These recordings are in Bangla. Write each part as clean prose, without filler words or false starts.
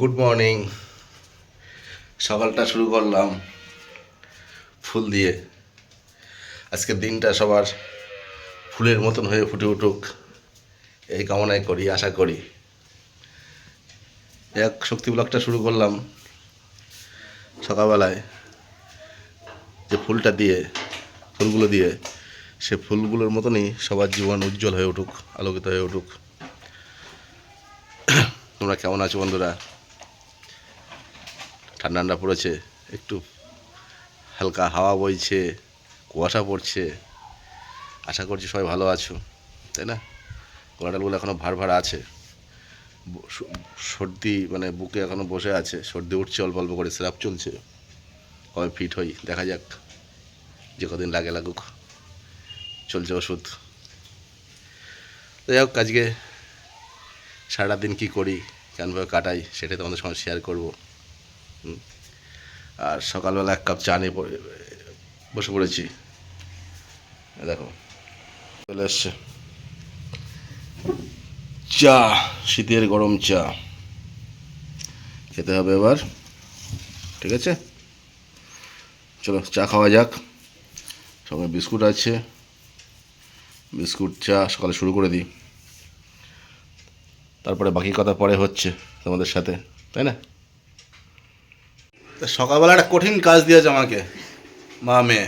Good morning. সকালটা শুরু করলাম ফুল দিয়ে। আজকের দিনটা সবার ফুলের মতন হয়ে ফুটে উঠুক এই কামনাই করি, আশা করি। এক শক্তি ব্লগটা শুরু করলাম সকালবেলায়, যে ফুলগুলো দিয়ে সে ফুলগুলোর মতনই সবার জীবন উজ্জ্বল হয়ে উঠুক, আলোকিত হয়ে উঠুক। তোমরা কেমন আছো বন্ধুরা? ঠান্ডা ঠান্ডা পড়েছে, একটু হালকা হাওয়া বইছে, কুয়াশা পড়ছে। আশা করছি সবাই ভালো আছো, তাই না? গলাটালগুলো এখনও ভার ভার আছে, সর্দি মানে বুকে এখনও বসে আছে, সর্দি উঠছে অল্প অল্প করে, সিরাপ চলছে। কবে ফিট হই দেখা যাক, যে কদিন লাগুক, চলছে ওষুধ। যাই হোক, আজকে সারাটা দিন কী করি, কেমনভাবে কাটাই, সেটাই তোমাদের সঙ্গে শেয়ার করবো। আর সকালবেলা এক কাপ চা নিয়ে বসে পড়েছি। দেখো চলে এসছে চা, শীতের গরম চা খেতে হবে এবার। ঠিক আছে, চলো চা খাওয়া যাক। সঙ্গে বিস্কুট আছে, বিস্কুট চা সকালে শুরু করে দিই, তারপরে বাকি কথা পরে হচ্ছে তোমাদের সাথে, তাই না? সকালবেলা একটা কঠিন কাজ দিয়েছে আমাকে মা মেয়ে।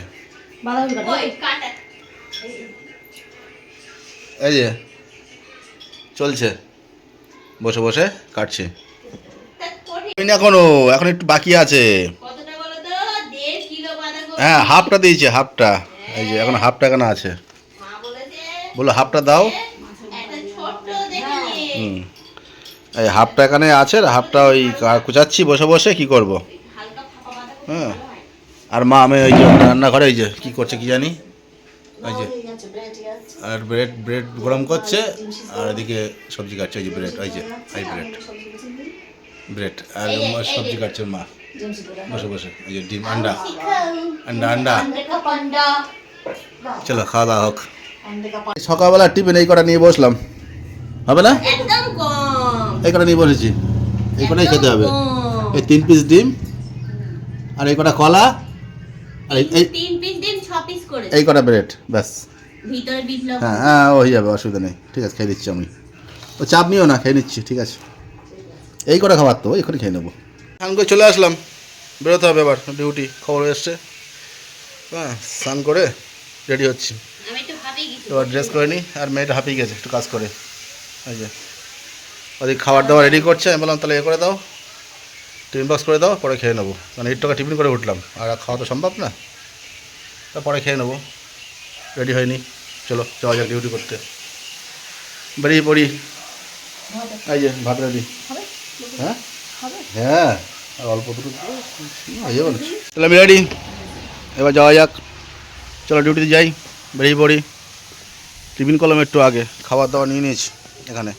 এই যে চলছে, বসে বসে কাটছে। এখন একটু বাকি আছে। হ্যাঁ, হাফটা দিয়েছে, হাফটা। এই যে এখন হাফটা কেন আছে, বলো হাফটা দাও। এই হাফটা এখানে আছে, হাফটা ওই কুচাচ্ছি বসে বসে, কি করব। হ্যাঁ, আর মা আমি ওই যে রান্নাঘরে এই যে কী করছে কি জানি, ওই যে আর ব্রেড গরম করছে, আর এদিকে সবজি কাটছে। ওই যে ব্রেড, ওই যে হাই ব্রেড আর সবজি কাটছে মা বসে বসে। ওই যে ডিম, আন্ডা। চলো খাওয়া দাওয়া হোক। সকালবেলা টিফিন এই কটা নিয়ে বসলাম, হবে না? এই কটা নিয়ে বসেছি, এই কটাই খেতে হবে। এই 3 পিস ডিম আর এই কটা কলা আর এই কটা ব্রেড, ব্যাস। হ্যাঁ হ্যাঁ, ও হয়ে যাবে, অসুবিধা নেই। ঠিক আছে, খেয়ে দিচ্ছি আমি। ও চাপ নিও না, খেয়ে নিচ্ছি, ঠিক আছে। এই কটা খাবার তো এখানে খেয়ে নেবো। স্নান করে চলে আসলাম, বেরোতে হবে এবার ডিউটি, খবর এসছে। হ্যাঁ, স্নান করে রেডি হচ্ছি, এবার ড্রেস করে নিই। আর মেয়েটা হাঁপিয়ে গেছে একটু কাজ করে, ওই যে ওদিকে খাবার দাবার রেডি করছে। আমি বললাম তাহলে করে দাও, টিফিন বক্স করে দাও, পরে খেয়ে নেবো। মানে 8 টাকা টিফিন করে উঠলাম, আর খাওয়া তো সম্ভব না, তারপরে খেয়ে নেবো। রেডি হয়নি, চলো যাওয়া যাক ডিউটি করতে। বেরিয়ে পড়ি। এই যে ভাত রেডি। হ্যাঁ হ্যাঁ, আর অল্প দুটো তাহলে আমি রেডি, এবার যাওয়া যাক। চলো ডিউটিতে যাই, বেরিয়ে পড়ি। টিফিন করলাম একটু আগে, খাবার দাবার নিয়ে নিয়েছি এখানে,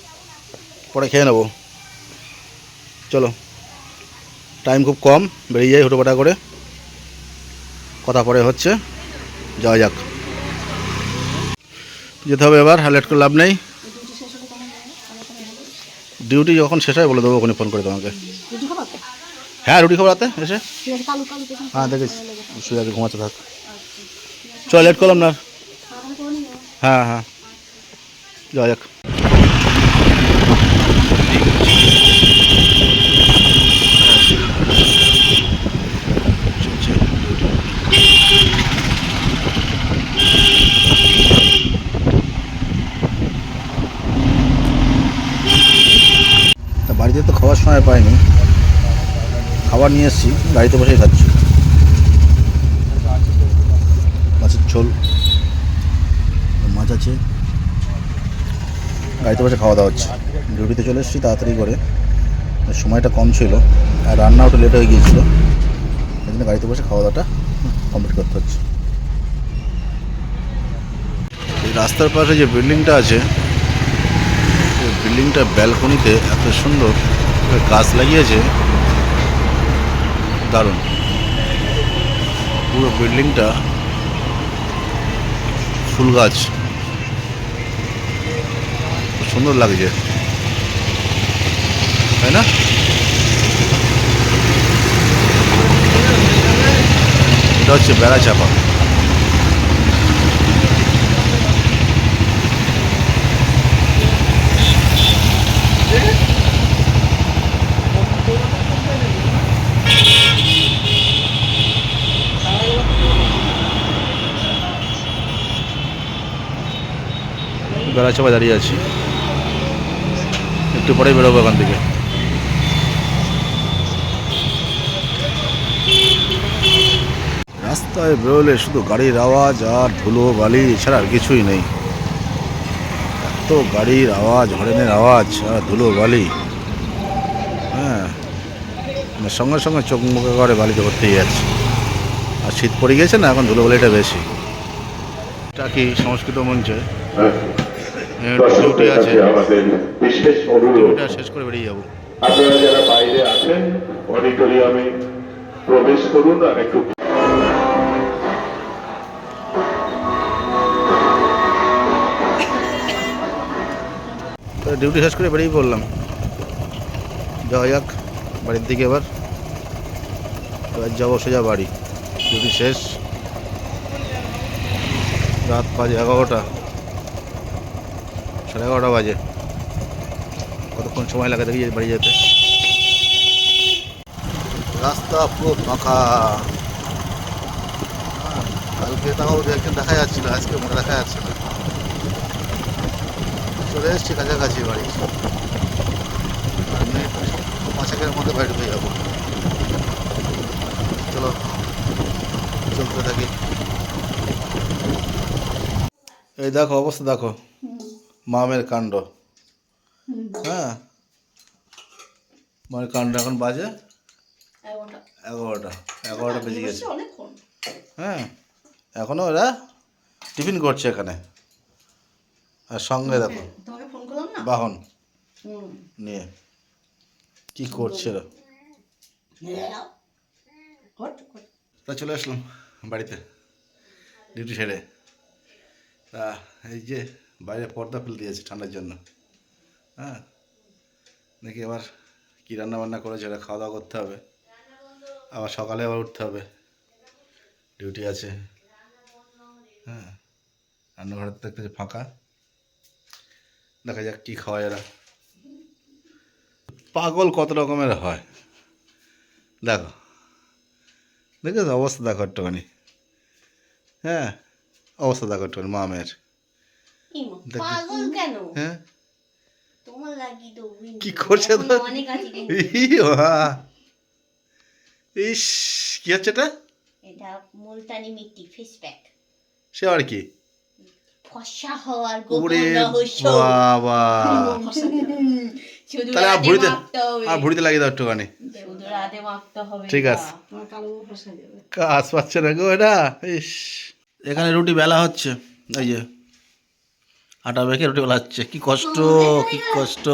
পরে খেয়ে নেবো। চলো, টাইম খুব কম, বেরিয়ে যাই হুটোপাটা করে, কথা পরে হচ্ছে। যাওয়া যাক, যেতে হবে এবার, লেট করে লাভ নেই। ডিউটি যখন শেষ হয় বলে দেবো, ওখানে ফোন করে তোমাকে। হ্যাঁ, রুটি খাবার রাতে এসে। হ্যাঁ দেখেছি, শুয়ে আগে ঘুমাচ্ছে, থাক। চল, লেট করলাম না। হ্যাঁ হ্যাঁ, যাওয়া যাক। বাড়িতে তো খাওয়ার সময় পাইনি, খাবার নিয়ে এসেছি, গাড়িতে বসেই খাচ্ছি। মাছের ঝোল, মাছ আছে, গাড়িতে বসে খাওয়া দাওয়া হচ্ছে। ডিউটিতে চলে এসেছি তাড়াতাড়ি করে, সময়টা কম ছিল, আর রান্নাও একটু লেট হয়ে গিয়েছিলো, এই জন্য গাড়িতে বসে খাওয়া দাওয়াটা কমপ্লিট করতে হচ্ছে। এই রাস্তার পাশে যে বিল্ডিংটা আছে, এই বিল্ডিংটা ব্যালকনিতে এত সুন্দর গাছ লাগিয়েছে, দারুণ। পুরো বিল্ডিংটা ফুল গাছ, সুন্দর লাগছে, তাই না? এটা হচ্ছে বেড়া চাপা। বেড়া চাপা দাঁড়িয়ে আছি, একটু পরেই বেরোবো এখান থেকে। রাস্তায় বেরোলে শুধু গাড়ির আওয়াজ আর ধুলো বালি ছাড়া আর কিছুই নেই। এত গাড়ির আওয়াজ, হরেনের আওয়াজ আর ধুলো বালি, হ্যাঁ, সঙ্গে সঙ্গে চোখ মুখে করে বালিতে ভর্তেই যাচ্ছে। আর শীত পড়ে গেছে না, এখন ধুলো বালিটা বেশি। এটা কি সংস্কৃত মঞ্চে ডিউটি আছে, ডিউটিটা শেষ করে বেরিয়ে যাবো। আপনারা যারা বাইরে আছেন অডিটোরিয়ামে প্রবেশ করুন আর একটু ডিউটি শেষ করে বেরিয়ে পড়লাম, যাওয়া যাক বাড়ির দিকে। এবার যাবো সোজা বাড়ি, ডিউটি শেষ। রাত বাজে 11টা, 11:30 বাজে। কতক্ষণ সময় লাগে দেখি বাড়ি যেতে। রাস্তা পুরো ফাঁকা। কালকে তাও একদিন দেখা যাচ্ছিল, আজকে মনে দেখা যাচ্ছে না। চলে এসছি কাছাকাছি বাড়ি, আর মিনিট 5-1 মধ্যে বাড়ি ঢুকে যাবো। চলো চলতে থাকি। এই দেখো অবস্থা, দেখো মামের কাণ্ড। হ্যাঁ, মামের কাণ্ড। এখন বাজে 11টা বেজে গেছে। হ্যাঁ, এখনো ওরা টিফিন করছে এখানে, আর সঙ্গে দেখো বাহন নিয়ে কি করছে ওরা। তা চলে আসলাম বাড়িতে ডিউটি সেরে। তা এই যে বাইরে পর্দা ফেলে দিয়েছে ঠান্ডার জন্য। হ্যাঁ, দেখি এবার কী রান্নাবান্না করেছে, এটা খাওয়া দাওয়া করতে হবে। আবার সকালে আবার উঠতে হবে, ডিউটি আছে। হ্যাঁ, রান্নাঘরে দেখতেছে ফাঁকা, দেখা যাক কী খাওয়ায় এরা। পাগল কত রকমের হয়, দেখো দেখেছো অবস্থা, দেখো একটুখানি। হ্যাঁ, অবস্থা দেখো একটুখানি মামের। হ্যাঁ, কি করছে তো? ইস, কি হচ্ছে এটা? এটা মুলতানি মিট্টি ফেস প্যাক। সে আর কি ফর্সা হওয়ার ওরে গোপন রহস্য। বাবা, শুধু তাহলে আর রাতে ভুড়িতে, মাখতে হবে। আর ভুড়িতে লাগিয়ে দাও একটুখানি। শুধু রাতে মাখতে হবে। ঠিক আছে, কাজ পাচ্ছে না গো এটা। ইস, এখানে রুটি বেলা হচ্ছে, এই যে আটা মেখে রুটি বেলা হচ্ছে। কি কষ্ট, কি কষ্ট,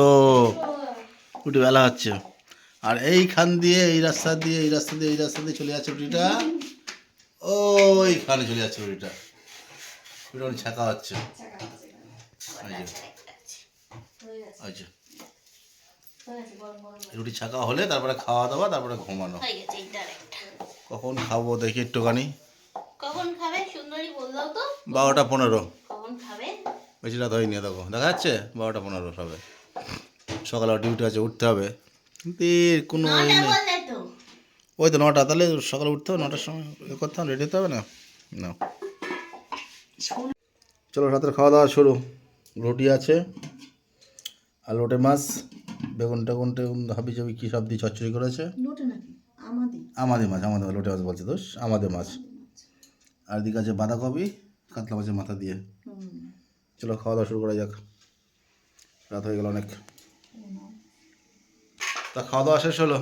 রুটি বেলা হচ্ছে। আর এইখান দিয়ে এই রাস্তা দিয়ে এই রাস্তা দিয়ে এই রাস্তা দিয়ে চলে যাচ্ছে রুটিটা, ওইখানে চলে যাচ্ছে রুটিটা। রুটি ছাকা হচ্ছে, এই যে রুটি ছাকা হলে তারপরে খাওয়া দাওয়া, তারপরে ঘুমানো। কখন খাবো দেখি একটুখানি। কখন খাবে সুন্দরী বললাও তো? 12টা 15। কখন খাবে? বেশি রাত হয়নি, দেখো দেখা যাচ্ছে 12টা 15 সবে। সকালে ডিউটি আছে, উঠতে হবে, কিন্তু এর কোনো ওই নেই। ওই তো 9টা, তাহলে সকালে উঠতে হবে 9টার সময়, এ করতে হবে, রেডি হতে হবে না। না, চলো রাতের খাওয়া দাওয়া শুরু। রুটি আছে, আর লোটে মাছ, বেগুন টেগুন টেগুন হাবি জাবি কী সব দিয়ে চচ্চড়ি করেছে। আমাদের মাছ, আমাদের লোটে মাছ বলছে দোষ, আমাদের মাছ। আর দিকে আছে বাঁধাকপি কাতলা মাছের মাথা দিয়ে। চলো খাওয়া দাওয়া শুরু করা যাক, রাত হয়ে গেল অনেক। তা খাওয়া দাওয়া শেষ হলো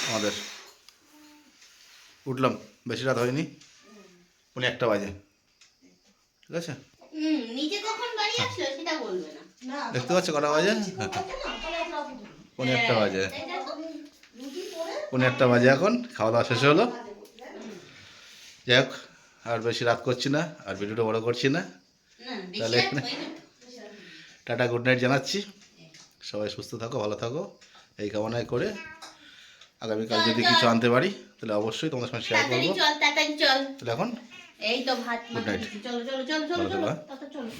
আমাদের, উঠলাম, বেশি রাত হয়নি, 1:30 বাজে। ঠিক আছে, দেখতে পাচ্ছ কটা বাজে? 1:30 বাজে, 1:30 বাজে এখন। খাওয়া দাওয়া শেষ হলো। যাই হোক, আর বেশি রাত করছি না, আর ভিডিওটা বড় করছি না। তাহলে টাটা, গুড নাইট জানাচ্ছি। সবাই সুস্থ থাকো, ভালো থাকো, এই কামনায় করে আগামীকাল যদি কিছু আনতে পারি তাহলে অবশ্যই তোমাদের সঙ্গে শেয়ার করবো। চল তাহলে এখন এই তো ভাত Good night. মাখাচ্ছি। চলো চলো চলো চলো চলো, চলো চলো, হ্যাঁ। তাড়াতাড়ি চলো